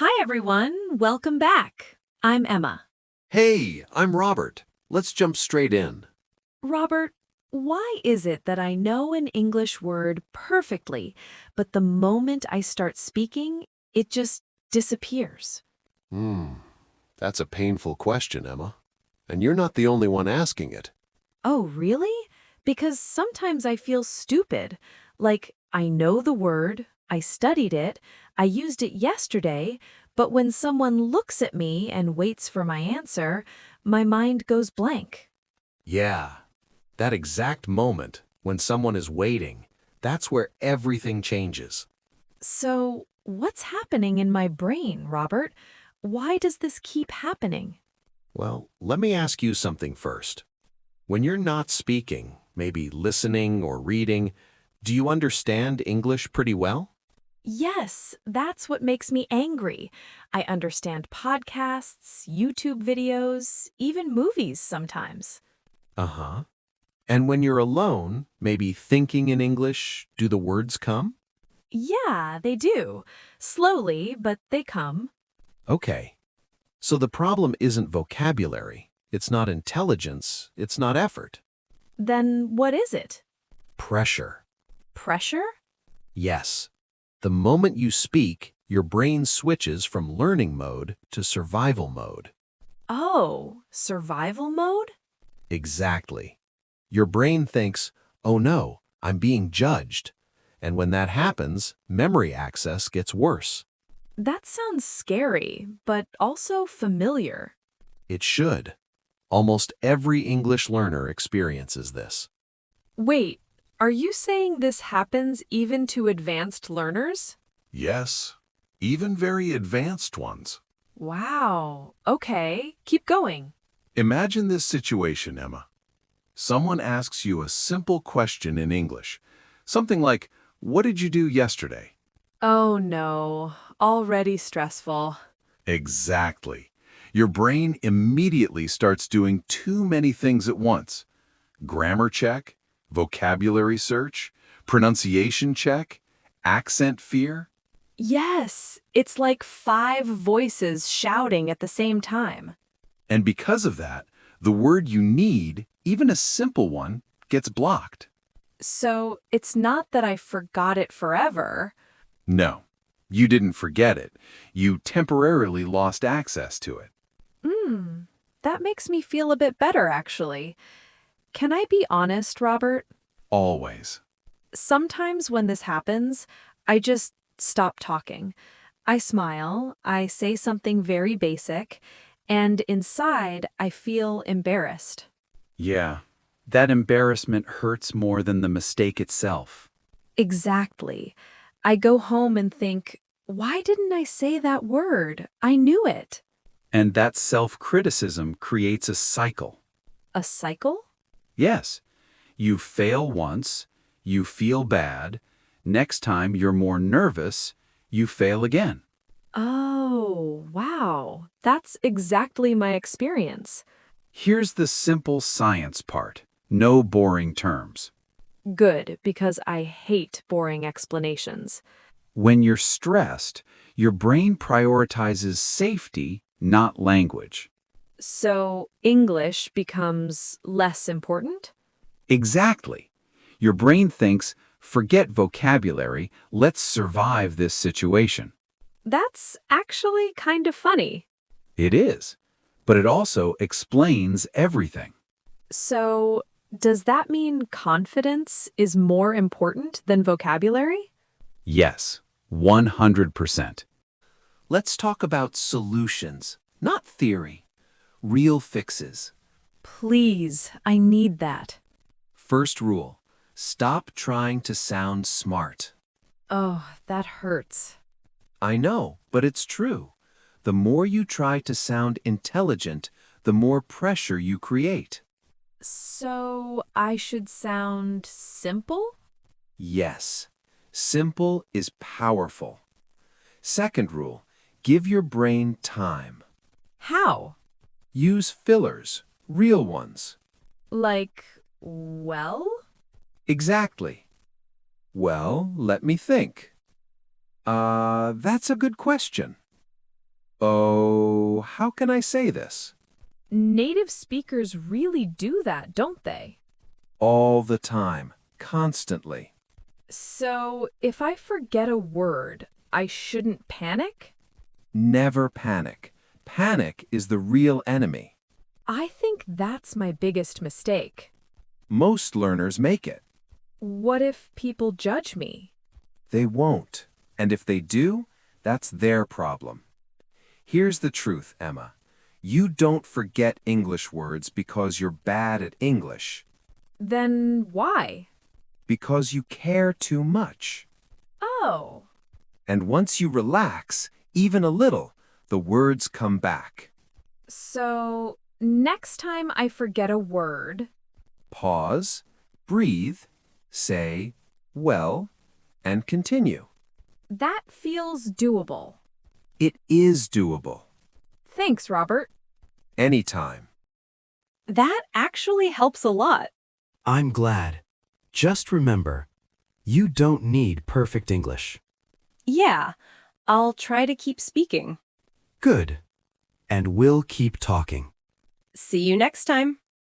Hi, everyone. Welcome back. I'm Emma. Hey, I'm Robert. Let's jump straight in. Robert, why is it that I know an English word perfectly, but the moment I start speaking, it just disappears? Hmm, that's a painful question, Emma. And you're not the only one asking it. Oh, really? Because sometimes I feel stupid. Like, I know the word, I studied it, I used it yesterday, but when someone looks at me and waits for my answer, my mind goes blank. Yeah, that exact moment when someone is waiting, that's where everything changes. So, what's happening in my brain, Robert? Why does this keep happening? Well, let me ask you something first. When you're not speaking, maybe listening or reading, do you understand English pretty well? Yes, that's what makes me angry. I understand podcasts, YouTube videos, even movies sometimes. Uh-huh. And when you're alone, maybe thinking in English, do the words come? Yeah, they do. Slowly, but they come. Okay. So the problem isn't vocabulary. It's not intelligence. It's not effort. Then what is it? Pressure. Pressure? Yes. The moment you speak, your brain switches from learning mode to survival mode. Oh, survival mode? Exactly. Your brain thinks, oh no, I'm being judged. And when that happens, memory access gets worse. That sounds scary, but also familiar. It should. Almost every English learner experiences this. Wait, are you saying this happens even to advanced learners? Yes, even very advanced ones. Wow. Okay, keep going. Imagine this situation, Emma. Someone asks you a simple question in English. Something like, "What did you do yesterday?" Oh no, already stressful. Exactly. Your brain immediately starts doing too many things at once. Grammar check, vocabulary search, pronunciation check, accent fear. Yes, it's like five voices shouting at the same time. And because of that, the word you need, even a simple one, gets blocked. So it's not that I forgot it forever. No, you didn't forget it. You temporarily lost access to it. Hmm, that makes me feel a bit better, actually. Can I be honest, Robert? Always. Sometimes when this happens, I just stop talking. I smile, I say something very basic, and inside I feel embarrassed. Yeah, that embarrassment hurts more than the mistake itself. Exactly. I go home and think, why didn't I say that word? I knew it. And that self-criticism creates a cycle. A cycle? Yes, you fail once, you feel bad, next time you're more nervous, you fail again. Oh, wow. That's exactly my experience. Here's the simple science part. No boring terms. Good, because I hate boring explanations. When you're stressed, your brain prioritizes safety, not language. So English becomes less important? Exactly. Your brain thinks, forget vocabulary, let's survive this situation. That's actually kind of funny. It is, but it also explains everything. So, does that mean confidence is more important than vocabulary? Yes, 100%. Let's talk about solutions, not theory. Real fixes. Please, I need that. First rule, stop trying to sound smart. Oh, that hurts. I know, but it's true. The more you try to sound intelligent, the more pressure you create. So, I should sound simple? Yes, simple is powerful. Second rule, give your brain time. How? Use fillers, real ones. Like, well? Exactly. Well, let me think. That's a good question. Oh, how can I say this? Native speakers really do that, don't they? All the time, constantly. So, if I forget a word, I shouldn't panic? Never panic. Panic is the real enemy. I think that's my biggest mistake. Most learners make it. What if people judge me? They won't. And if they do, that's their problem. Here's the truth, Emma. You don't forget English words because you're bad at English. Then why? Because you care too much. Oh. And once you relax, even a little, the words come back. So, next time I forget a word, Pause, breathe, say, well, and continue. that feels doable. It is doable. Thanks, Robert. Anytime. That actually helps a lot. I'm glad. Just remember, you don't need perfect English. Yeah, I'll try to keep speaking. Good. And we'll keep talking. See you next time.